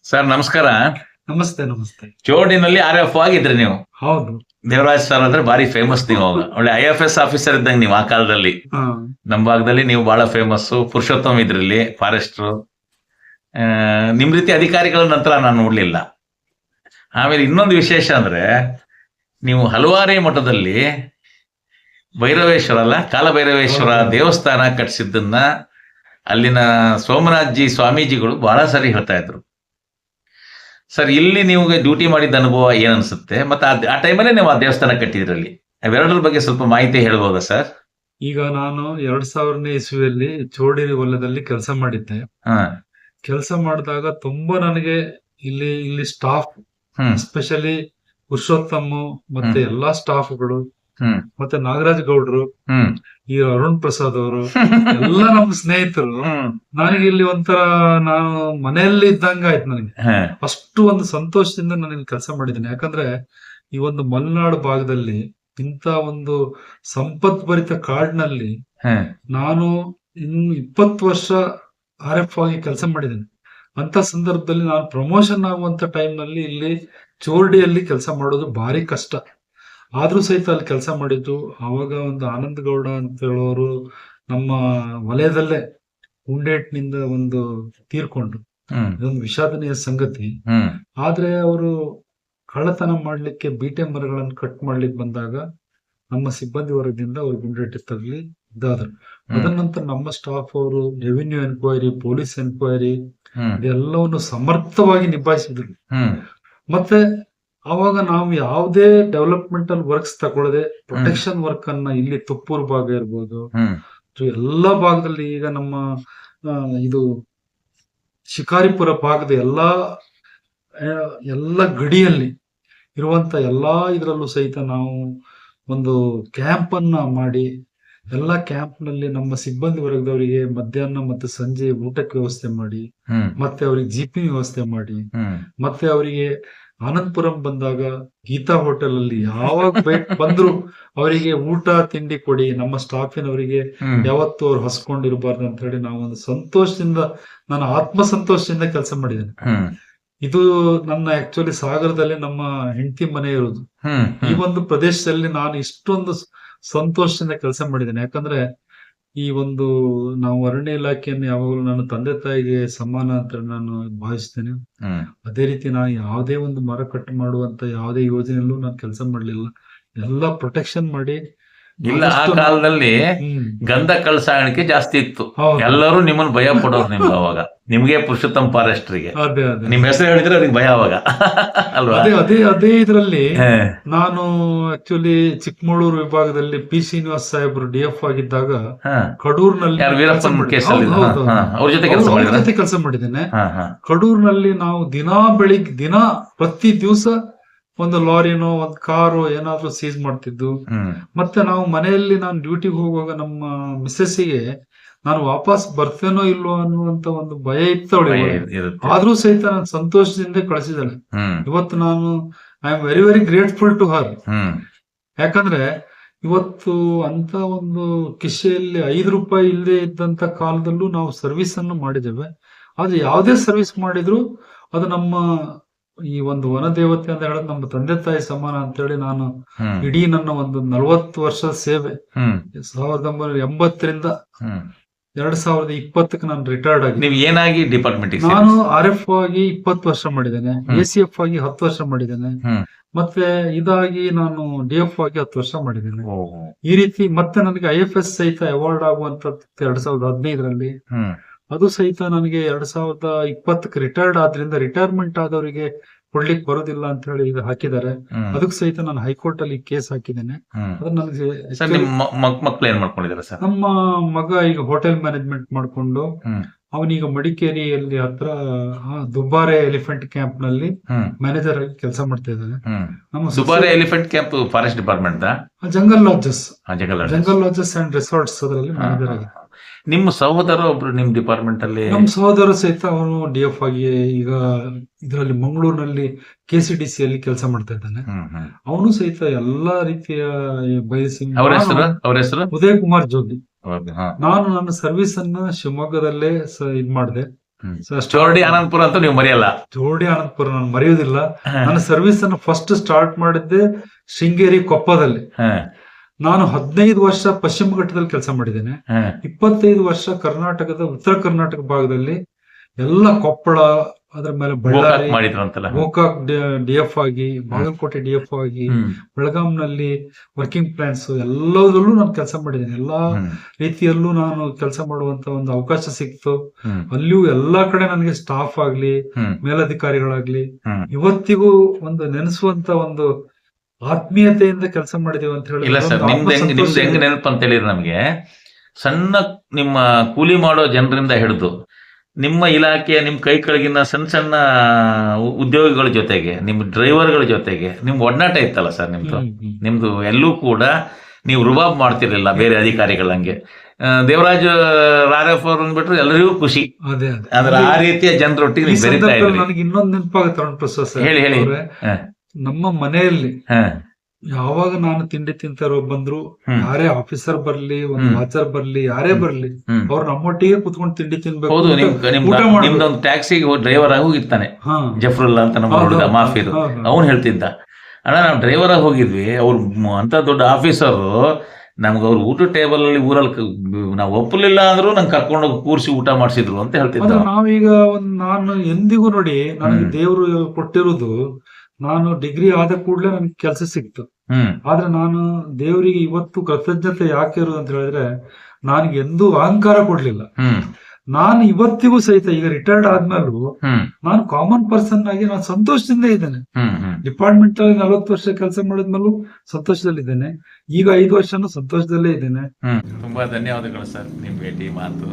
Sir ನಮಸ್ಕಾರ. ನಮಸ್ತೆ ನಮಸ್ತೆ. ಚೋಡಿನಲ್ಲಿ RF ಆಗಿದ್ರಿ ನೀವು. ಹೌದು. ದೇವರಾಜ್ ಸರ್ ಅಂದ್ರೆ ಬಾರಿ ಫೇಮಸ್ ನೀವು ಅವಾಗ. ಒಳ್ಳೆ IFS ಆಫೀಸರ್ ಇದ್ದಂಗೆ ನೀವು ಆ ಕಾಲದಲ್ಲಿ. ಹಾ. ನಮ್ಮ ಭಾಗದಲ್ಲಿ ನೀವು ಬಹಳ ಫೇಮಸ್. ಪುರುಷೋತ್ತಮ್ ಇದ್ರಲ್ಲಿ ಫಾರೆಸ್ಟ್ರು. ನಿಮ್ ರೀತಿ ಅಧಿಕಾರಿಗಳ ನಂತರ ನಾನು ನೋಡ್ಲಿಲ್ಲ. ಆಮೇಲೆ ಇನ್ನೊಂದು ವಿಶೇಷ ಅಂದ್ರೆ ನೀವು ಹಲವಾರೇ ಮಠದಲ್ಲಿ ಭೈರವೇಶ್ವರ ಅಲ್ಲ ಕಾಲಭೈರವೇಶ್ವರ ದೇವಸ್ಥಾನ ಕಟ್ಸಿದ್ದನ್ನ ಅಲ್ಲಿನ ಸೋಮನಾಥ್ ಜಿ ಸ್ವಾಮೀಜಿಗಳು ಬಹಳ ಸರಿ ಹೇಳ್ತಾ ಇದ್ರು. ಸರ್ ಇಲ್ಲಿ ನೀವು ಡ್ಯೂಟಿ ಮಾಡಿದ ಅನುಭವ ಏನ್ ಅನ್ಸುತ್ತೆ, ಮತ್ತೆ ಆ ಟೈಮಲ್ಲೇ ನೀವು ಆ ದೇವಸ್ಥಾನ ಕಟ್ಟಿದ್ರಲ್ಲಿ ಅವೆರಡರ ಬಗ್ಗೆ ಸ್ವಲ್ಪ ಮಾಹಿತಿ ಹೇಳ್ಬೋದಾ ಸರ್? ಈಗ ನಾನು 2000ನೇ ಇಸ್ವಿಯಲ್ಲಿ ಚೋಡಿ ವಲಯದಲ್ಲಿ ಕೆಲಸ ಮಾಡಿದ್ದೆ. ಹಾ. ಕೆಲಸ ಮಾಡಿದಾಗ ತುಂಬಾ ನನಗೆ ಇಲ್ಲಿ ಸ್ಟಾಫ್, ಎಸ್ಪೆಷಲಿ ಪುರುಷೋತ್ತಮ್ ಮತ್ತೆ ಎಲ್ಲಾ ಸ್ಟಾಫ್ಗಳು ಮತ್ತೆ ನಾಗರಾಜ್ ಗೌಡ್ರು, ಈ ಅರುಣ್ ಪ್ರಸಾದ್ ಅವರು ಎಲ್ಲ ನಮ್ಮ ಸ್ನೇಹಿತರು. ನನಗೆ ಇಲ್ಲಿ ಒಂಥರ ನಾನು ಮನೆಯಲ್ಲಿ ಇದ್ದಂಗ ಆಯ್ತು ನನಗೆ. ಅಷ್ಟು ಒಂದು ಸಂತೋಷದಿಂದ ನಾನು ಇಲ್ಲಿ ಕೆಲಸ ಮಾಡಿದ್ದೇನೆ. ಯಾಕಂದ್ರೆ ಈ ಒಂದು ಮಲೆನಾಡು ಭಾಗದಲ್ಲಿ ಇಂತ ಒಂದು ಸಂಪತ್ಭರಿತ ಕಾಡಿನಲ್ಲಿ ನಾನು ಇನ್ನು 20 ವರ್ಷ RF ಆಗಿ ಕೆಲಸ ಮಾಡಿದ್ದೇನೆ. ಅಂತ ಸಂದರ್ಭದಲ್ಲಿ ನಾನು ಪ್ರಮೋಷನ್ ಆಗುವಂತ ಟೈಮ್ ನಲ್ಲಿ ಇಲ್ಲಿ ಚೋರ್ಡಿಯಲ್ಲಿ ಕೆಲಸ ಮಾಡೋದು ಭಾರಿ ಕಷ್ಟ. ಆದ್ರೂ ಸಹಿತ ಅಲ್ಲಿ ಕೆಲಸ ಮಾಡಿದ್ದು. ಅವಾಗ ಒಂದು ಆನಂದ್ ಗೌಡ ಅಂತ ಹೇಳೋರು ನಮ್ಮ ವಲಯದಲ್ಲೇ ಉಂಡೇಟ್ನಿಂದ ಒಂದು ತೀರ್ಕೊಂಡು, ಇದೊಂದು ವಿಷಾದನೀಯ ಸಂಗತಿ. ಆದ್ರೆ ಅವರು ಕಳ್ಳತನ ಮಾಡ್ಲಿಕ್ಕೆ ಬೀಟೆ ಮರಗಳನ್ನು ಕಟ್ ಮಾಡ್ಲಿಕ್ಕೆ ಬಂದಾಗ ನಮ್ಮ ಸಿಬ್ಬಂದಿ ವರ್ಗದಿಂದ ಅವ್ರು ಗುಂಡೇಟಿತ್ತಲ್ಲಿ ಇದಾದ್ರು. ಅದರ ನಂತರ ನಮ್ಮ ಸ್ಟಾಫ್ ಅವರು ರೆವಿನ್ಯೂ ಎನ್ಕ್ವೈರಿ, ಪೊಲೀಸ್ ಎನ್ಕ್ವೈರಿ ಇದೆಲ್ಲವನ್ನು ಸಮರ್ಥವಾಗಿ ನಿಭಾಯಿಸಿದ್ರು. ಮತ್ತೆ ಅವಾಗ ನಾವು ಯಾವುದೇ ಡೆವಲಪ್ಮೆಂಟಲ್ ವರ್ಕ್ಸ್ ತಗೊಳ್ಳದೆ ಪ್ರೊಟೆಕ್ಷನ್ ವರ್ಕ್ ಅನ್ನ ಇಲ್ಲಿ ತುಪ್ಪೂರು ಭಾಗ ಇರ್ಬೋದು, ಎಲ್ಲಾ ಭಾಗದಲ್ಲಿ, ಈಗ ನಮ್ಮ ಇದು ಶಿಕಾರಿಪುರ ಭಾಗದ ಎಲ್ಲ ಗಡಿಯಲ್ಲಿ ಇರುವಂತ ಎಲ್ಲಾ ಇದ್ರಲ್ಲೂ ಸಹಿತ ನಾವು ಒಂದು ಕ್ಯಾಂಪ್ ಅನ್ನ ಮಾಡಿ, ಎಲ್ಲಾ ಕ್ಯಾಂಪ್ ನಲ್ಲಿ ನಮ್ಮ ಸಿಬ್ಬಂದಿ ವರ್ಗದವರಿಗೆ ಮಧ್ಯಾಹ್ನ ಮತ್ತೆ ಸಂಜೆ ಊಟಕ್ಕೆ ವ್ಯವಸ್ಥೆ ಮಾಡಿ, ಮತ್ತೆ ಅವರಿಗೆ GP ವ್ಯವಸ್ಥೆ ಮಾಡಿ, ಮತ್ತೆ ಅವರಿಗೆ ಆನಂದಪುರಂ ಬಂದಾಗ ಗೀತಾ ಹೋಟೆಲ್ ಅಲ್ಲಿ ಯಾವಾಗ ಬಂದ್ರು ಅವರಿಗೆ ಊಟ ತಿಂಡಿ ಕೊಡಿ. ನಮ್ಮ ಸ್ಟಾಫಿನವರಿಗೆ ಯಾವತ್ತು ಅವ್ರು ಹಸ್ಕೊಂಡಿರ್ಬಾರ್ದು ಅಂತ ಹೇಳಿ ನಾವು ಒಂದು ಸಂತೋಷದಿಂದ, ನಾನು ಆತ್ಮ ಸಂತೋಷದಿಂದ ಕೆಲಸ ಮಾಡಿದ್ದೇನೆ. ಇದು ನನ್ನ ಆಕ್ಚುಲಿ ಸಾಗರದಲ್ಲಿ ನಮ್ಮ ಹೆಂಡತಿ ಮನೆ ಇರೋದು. ಈ ಒಂದು ಪ್ರದೇಶದಲ್ಲಿ ನಾನು ಇಷ್ಟೊಂದು ಸಂತೋಷದಿಂದ ಕೆಲಸ ಮಾಡಿದ್ದೇನೆ. ಯಾಕಂದ್ರೆ ಈ ಒಂದು ನಾವು ಅರಣ್ಯ ಇಲಾಖೆಯನ್ನು ಯಾವಾಗಲೂ ನನ್ನ ತಂದೆ ತಾಯಿಗೆ ಸಮಾನ ಅಂತ ನಾನು ಭಾವಿಸ್ತೇನೆ. ಅದೇ ರೀತಿ ನಾನು ಯಾವುದೇ ಒಂದು ಮರ ಕಟ್ ಮಾಡುವಂತ ಯಾವುದೇ ಯೋಜನೆಯಲ್ಲೂ ನಾನು ಕೆಲಸ ಮಾಡ್ಲಿಲ್ಲ. ಎಲ್ಲ ಪ್ರೊಟೆಕ್ಷನ್ ಮಾಡಿ. ಇಲ್ಲ, ಆ ಕಾಲದಲ್ಲಿ ಗಂಧ ಕಳ್ಸಾಣಿಕೆ ಜಾಸ್ತಿ ಇತ್ತು. ಎಲ್ಲರೂ ನಿಮ್ಮನ್ನ ಭಯ ಪಡೋರು. ನಿಮ್ಗೆ ಅವಾಗ ನಿಮ್ಗೆ ಪುರುಷೋತ್ತಮ್ ಫಾರೆಸ್ಟ್ರಿಗೆ ನಿಮ್ ಹೆಸರು ಹೇಳಿದ್ರೆ ಅವ್ರಿಗೆ ಭಯ ಅವಾಗ ಅಲ್ವಾ? ಅದೇ ಇದ್ರಲ್ಲಿ ನಾನು ಆಕ್ಚುಲಿ ಚಿಕ್ಕಮಗಳೂರು ವಿಭಾಗದಲ್ಲಿ P. ಶ್ರೀನಿವಾಸ್ ಸಾಹೇಬ್ರು DF ಆಗಿದ್ದಾಗ ಕಡೂರ್ನಲ್ಲಿ ಅವ್ರ ಜೊತೆ ಕೆಲಸ ಮಾಡಿದ್ದೇನೆ. ಕಡೂರ್ನಲ್ಲಿ ನಾವು ದಿನ ಪ್ರತಿ ದಿವಸ ಒಂದು ಲಾರಿನೋ ಒಂದು ಕಾರು ಏನಾದ್ರೂ ಸೀಸ್ ಮಾಡ್ತಿದ್ದು. ಮತ್ತೆ ನಾವು ಮನೆಯಲ್ಲಿ ನಾನು ಡ್ಯೂಟಿಗೆ ಹೋಗುವಾಗ ನಮ್ಮ ಮಿಸ್ಸಸ್ಸಿಗೆ ನಾನು ವಾಪಸ್ ಬರ್ತೇನೋ ಇಲ್ವೋ ಅನ್ನುವಂತ ಒಂದು ಭಯ ಇತ್ತು ಅವಳಿಗೆ. ಆದ್ರೂ ಸಹಿತ ನಾನು ಸಂತೋಷದಿಂದ ಕಳಿಸಿದ್ದಾಳೆ. ಇವತ್ತು ನಾನು I am very very grateful to her. ಯಾಕಂದ್ರೆ ಇವತ್ತು ಅಂತ ಒಂದು ಕಿಶೆಯಲ್ಲಿ 5 ರೂಪಾಯಿ ಇಲ್ಲದೆ ಇದ್ದಂತ ಕಾಲದಲ್ಲೂ ನಾವು ಸರ್ವಿಸ್ ಅನ್ನು ಮಾಡಿದ್ದೇವೆ. ಆದ್ರೆ ಯಾವುದೇ ಸರ್ವಿಸ್ ಮಾಡಿದ್ರು ಅದು ನಮ್ಮ ಈ ಒಂದು ವನ ದೇವತೆ ಅಂತ ಹೇಳೋದು ನಮ್ಮ ತಂದೆ ತಾಯಿ ಸಮಾನ ಅಂತ ಹೇಳಿ ನಾನು ಇಡೀ ನನ್ನ ಒಂದು 40 ವರ್ಷದ ಸೇವೆ 1980ರಿಂದ 2020ಕ್ಕೆ ನಾನು ರಿಟೈರ್ಡ್ ಆಗಿ. ನೀವು ಏನಾಗಿ ಡಿಪಾರ್ಟ್ಮೆಂಟ್? ನಾನು RF ಆಗಿ 20 ವರ್ಷ ಮಾಡಿದ್ದೇನೆ, ACF ಆಗಿ 10 ವರ್ಷ ಮಾಡಿದ್ದೇನೆ, ಮತ್ತೆ ಇದಾಗಿ ನಾನು DF ಆಗಿ 10 ವರ್ಷ ಮಾಡಿದ್ದೇನೆ. ಈ ರೀತಿ ಮತ್ತೆ ನನಗೆ IFS ಸಹಿತ ಅವಾರ್ಡ್ ಆಗುವಂತದ್ದು 2015ರಲ್ಲಿ. ಅದು ಸಹಿತ ನನಗೆ 2020ಕ್ಕೆ ರಿಟೈರ್ಡ್ ಆದ್ರಿಂದ ರಿಟೈರ್ಮೆಂಟ್ ಆದವರಿಗೆ ಕೊಡ್ಲಿಕ್ಕೆ ಬರೋದಿಲ್ಲ ಅಂತ ಹೇಳಿ ಇದು ಹಾಕಿದ್ದಾರೆ. ಅದಕ್ಕೆ ಸಹಿತ ನಾನು ಹೈಕೋರ್ಟ್ ಅಲ್ಲಿ ಕೇಸ್ ಹಾಕಿದ್ದೇನೆ. ಅದು ನನಗೆ ಮಕ್ಕಳು ಏನ್ ಮಾಡ್ಕೊಂಡಿದ್ದಾರೆ ಸರ್? ನಮ್ಮ ಮಗ ಈಗ ಹೋಟೆಲ್ ಮ್ಯಾನೇಜ್ಮೆಂಟ್ ಮಾಡ್ಕೊಂಡು ಅವನೀಗ ಮಡಿಕೇರಿಯಲ್ಲಿ ಹತ್ರ ದುಬಾರೆ ಎಲಿಫೆಂಟ್ ಕ್ಯಾಂಪ್ ನಲ್ಲಿ ಮ್ಯಾನೇಜರ್ ಆಗಿ ಕೆಲಸ ಮಾಡ್ತಾ ಇದ್ದಾನೆ. ನಮ್ಮ Dubare elephant camp forest department jungle lodges and resorts ಅದರಲ್ಲಿ ಮ್ಯಾನೇಜರ್ ಆಗಿ. ನಿಮ್ಮ ಸಹೋದರ ಒಬ್ರು ನಿಮ್ ಡಿಪಾರ್ಟ್ಮೆಂಟ್ ಅಲ್ಲಿ? ನಮ್ಮ ಸಹೋದರ ಸಹಿತ ಅವನು DF ಆಗಿ ಈಗ ಇದರಲ್ಲಿ ಮಂಗಳೂರಿನಲ್ಲಿ KCDC ಅಲ್ಲಿ ಕೆಲಸ ಮಾಡ್ತಾ ಇದ್ದಾನೆ. ಅವನು ಸಹಿತ ಎಲ್ಲಾ ರೀತಿಯ ಬಯಸಿಂಗ್. ಅವ್ರ ಹೆಸರು ಉದಯ್ ಕುಮಾರ್ ಜೋಗಿ. ನಾನು ನನ್ನ ಸರ್ವಿಸ್ ಅನ್ನ ಶಿವಮೊಗ್ಗದಲ್ಲೇ ಇದ್ ಮಾಡಿದೆ. ಚೋರಡಿ ಆನಂದಪುರ ಅಂತೂ ನೀವು ಮರೆಯಲ್ಲ. ಜೋಡಿ ಆನಂದಪುರ ನಾನು ಮರೆಯುವುದಿಲ್ಲ. ಹ. ನನ್ನ ಸರ್ವಿಸ್ ಅನ್ನು ಫಸ್ಟ್ ಸ್ಟಾರ್ಟ್ ಮಾಡಿದ್ದೆ ಶೃಂಗೇರಿ ಕೊಪ್ಪದಲ್ಲಿ. ಹ, ನಾನು 15 ವರ್ಷ ಪಶ್ಚಿಮ ಘಟ್ಟದಲ್ಲಿ ಕೆಲಸ ಮಾಡಿದ್ದೇನೆ. ಹ, 25 ವರ್ಷ ಕರ್ನಾಟಕದ ಉತ್ತರ ಕರ್ನಾಟಕ ಭಾಗದಲ್ಲಿ ಎಲ್ಲ ಕೊಪ್ಪಳ, ಅದ್ರ ಮೇಲೆ ಗೋಕಾಕ್ ಬಳ್ಳಾರಿ, ಮಾಡಿದ್ರಂತಲ್ಲ. ಗೋಕಾಕ್ DF ಆಗಿ, ಬಾಗಲಕೋಟೆ DF ಆಗಿ, ಹ್ಮ್, ಬೆಳಗಾಂನಲ್ಲಿ ವರ್ಕಿಂಗ್ ಪ್ಲಾನ್ಸ್ ಎಲ್ಲದರಲ್ಲೂ ನಾನು ಕೆಲಸ ಮಾಡಿದ್ದೇನೆ. ಎಲ್ಲಾ ಹ್ಮ್, ರೀತಿಯಲ್ಲೂ ನಾನು ಕೆಲಸ ಮಾಡುವಂತ ಒಂದು ಅವಕಾಶ ಸಿಕ್ತು. ಹ್ಮ್, ಅಲ್ಲಿಯೂ ಎಲ್ಲಾ ಕಡೆ ನನಗೆ ಸ್ಟಾಫ್ ಆಗ್ಲಿ, ಹ್ಮ್, ಮೇಲಧಿಕಾರಿಗಳಾಗ್ಲಿ, ಹ್ಮ್. ಇವತ್ತಿಗೂ ಒಂದು ನೆನೆಸುವಂತ ಒಂದು ಆತ್ಮೀಯತೆಯಿಂದ ಕೆಲಸ ಮಾಡಿದೀವಿ ಅಂತ ಇಲ್ಲ ಹೇಳಿದ್ರೆ ಸರ್, ಒಂದು ನಿಮ್ದು ಹೆಂಗ್ ಆತ್ಮಸಂತೋಷ ಇದೆ. ನೆನಪು ಅಂತ ಹೇಳಿದ್ರೆ ನಮ್ಗೆ ಸಣ್ಣ ನಿಮ್ಮ ಕೂಲಿ ಜನರಿಂದ ಹಿಡಿದು ನಿಮ್ಮ ಇಲಾಖೆಯ ನಿಮ್ಮ ಕೈ ಕೆಳಗಿನ ಸಣ್ಣ ಸಣ್ಣ ಉದ್ಯೋಗಿಗಳ ಜೊತೆಗೆ, ನಿಮ್ಮ ಡ್ರೈವರ್ಗಳ ಜೊತೆಗೆ ನಿಮ್ ಒಡನಾಟ ಇತ್ತಲ್ಲ ಸರ್ ನಿಮ್ದು. ಹ್ಮ್, ಹ್ಮ್. ನಿಮ್ದು ಎಲ್ಲೂ ಕೂಡ ನೀವು ರುಬಾಬ್ ಮಾಡ್ತಿರ್ಲಿಲ್ಲ ಬೇರೆ ಅಧಿಕಾರಿಗಳಂಗೆ. ದೇವರಾಜ್ ರಾರಫ್ ಅವ್ರನ್ನ ಬಿಟ್ರೆ ಎಲ್ಲರಿಗೂ ಖುಷಿ. ಅದೇ ಆದ್ರೆ ಆ ರೀತಿಯ ಜನರೊಟ್ಟಿಗೆ ಈ ನೀವು ಬೆರೀತಾ ಸಂದರ್ಭದಲ್ಲಿ ಇದ್ರಿ. ನನಗೆ ಇನ್ನೊಂದು ನೆನಪಾಗುತ್ತೆ ಅರುಣ್ ಪ್ರಸಾದ್ ಸರ್ ಹೇಳಿ, ಹೇಳಿ. ಅವ್ರೆ, ಹ, ನಮ್ಮ ಮನೆಯಲ್ಲಿ ಹ, ಯಾವಾಗ ನಾನು ತಿಂಡಿ ತಿಂತಾರೋ ಬಂದ್ರು, ಹ್ಮ್, ಯಾರೇ ಆಫೀಸರ್ ಬರ್ಲಿ, ಒಂದು ಹ್ಮ್. ವಾಚರ್ ಬರ್ಲಿ, ಯಾರೇ ಬರ್ಲಿ, ಹ್ಮ್. ಅವ್ರು ನಮ್ಮೊಟ್ಟಿಗೆ ಕುತ್ಕೊಂಡು ತಿಂಡಿ ತಿನ್ಬೇಕು, ಹೌದು, ಊಟ ಮಾಡ್ಬೇಕು. ನಿಮ್ದೊಂದು ಟ್ಯಾಕ್ಸಿಗೆ ಡ್ರೈವರ್ ಆಗಿ ಹೋಗಿರ್ತಾನೆ ಹಾ, ಜಫ್ರುಲ್ಲಾ ಅಂತ ನಮ್ಮ ಹೌದು, ಹುಡುಗ ಹೌದು, ಮಾಫಿದು. ಹೌದು. ಅವನು ಹೇಳ್ತಿದ್ದ, ಅಣ್ಣ ನಾವು ಡ್ರೈವರ್ ಆಗಿ ಹೋಗಿದ್ವಿ, ಅವ್ರು ಅಂತ ದೊಡ್ಡ ಆಫೀಸರು ನಮ್ಗೆ ಅವ್ರು ಊಟ ಟೇಬಲ್ ಅಲ್ಲಿ ಊರಲ್ಲಿ ನಾವು ಒಪ್ಪಲಿಲ್ಲ ಅಂದ್ರೂ ನಂಗೆ ಕರ್ಕೊಂಡು ಹೋಗಿ ಕೂರಿಸಿ ಊಟ ಮಾಡಿಸಿದ್ರು ಅಂತ ಹೇಳ್ತಿದ್ದ. ಆದ್ರೆ ನಾವೀಗ ನಾನು ಎಂದಿಗೂ ನೋಡಿ, ನನಗೆ ಹ್ಮ್. ದೇವರು ಕೊಟ್ಟಿರುವುದು, ನಾನು ಡಿಗ್ರಿ ಆದ ಕೂಡಲೇ ನನಗೆ ಕೆಲಸ ಸಿಕ್ತು. ಹ್ಮ್, ಆದ್ರೆ ನಾನು ದೇವರಿಗೆ ಇವತ್ತು ಕೃತಜ್ಞತೆ ಯಾಕೆ ಇರುವುದು ಅಂತ ಹೇಳಿದ್ರೆ, ನನಗೆ ಎಂದೂ ಅಹಂಕಾರ ಕೊಡ್ಲಿಲ್ಲ. ಹ್ಮ್, ನಾನು ಇವತ್ತಿಗೂ ಸಹಿತ ಈಗ ರಿಟೈರ್ಡ್ ಆದ್ಮೇಲೂ ಹ್ಮ್, ನಾನು ಕಾಮನ್ ಪರ್ಸನ್ ಆಗಿ ನಾನು ಸಂತೋಷದಿಂದ ಇದ್ದೇನೆ. ಹ್ಮ್, ಹ್ಮ್. ಡಿಪಾರ್ಟ್ಮೆಂಟ್ ಅಲ್ಲಿ 40 ವರ್ಷ ಕೆಲಸ ಮಾಡಿದ್ಮೇಲೂ ಸಂತೋಷದಲ್ಲಿದ್ದೇನೆ. ಈಗ 5 ವರ್ಷನೂ ಸಂತೋಷದಲ್ಲೇ ಇದ್ದೇನೆ. ಹ್ಮ್. ತುಂಬಾ ಧನ್ಯವಾದಗಳು ಸರ್, ನಿಮ್ ಭೇಟಿ ಮಾತು.